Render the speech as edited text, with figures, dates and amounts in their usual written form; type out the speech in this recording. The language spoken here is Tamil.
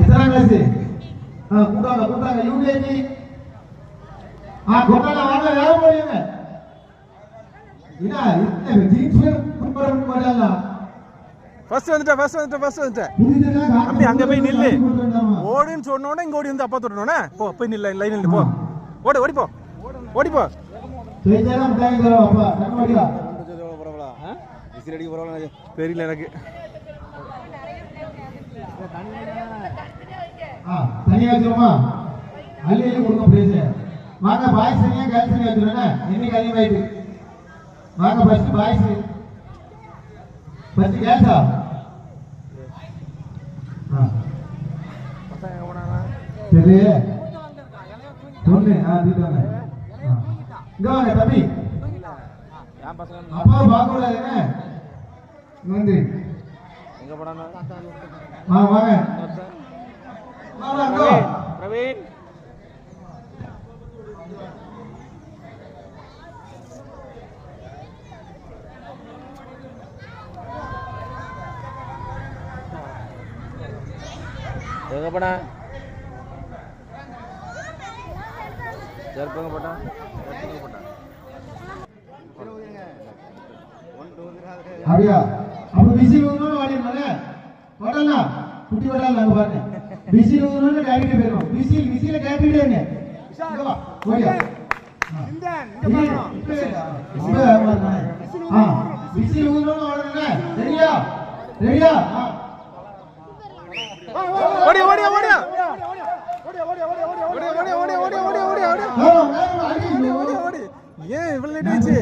எத்தனாம் கிளாஸ்? கூட்டாங்க யூகேஜி. கூட்டாங்க வாங்க வேலை போடுங்க. ஃபர்ஸ்ட் வந்துட்டேன். தம்பி அங்க போய் நில்லு. ஓடுன்னு சொன்ன உடனே இங்க ஓடி வந்து அப்பா தொடனே. போ போய் நில்ல லைன் நில்லு போ. ஓடி போ. தெரியல எனக்கு. தனியா வச்சிருமா? அள்ளி கொடுங்க பிளீஸ். வாங்க பாய்ஸ் தனியா கேர்ள்ஸ் தனியா வச்சிருங்க. இன்னைக்கு அதிகமாயிட்டு. வாங்க ஃபர்ஸ்ட் பாய்ஸ். ஃபர்ஸ்ட் கேர்ள்ஸா? பசங்க போனானா? சரி. பொண்ணு தீட்டாங்க. இங்க வாங்க தம்பி. யார் பசங்க? அப்பா பார்க்க கூடாதுங்க. வந்து எங்க போனானா? வாங்க. பிரவீன் எங்க போனா? யார் போட்டா? அப்படியா? அப்ப விசில் ஊதுனோட வாடினால வாடலா குட்டி வாடல அங்க பாருங்க. விசில் ஊதுனோட டைரக்ட் போயிடும். விசில கேட்டிட்டே இருங்க. இங்க வா. ஓடியா. இந்த விசில் ஊதுனோட வாடனே. ரெடியா? ஓடி ஏன் இவ்வளவு லேட் ஆச்சு?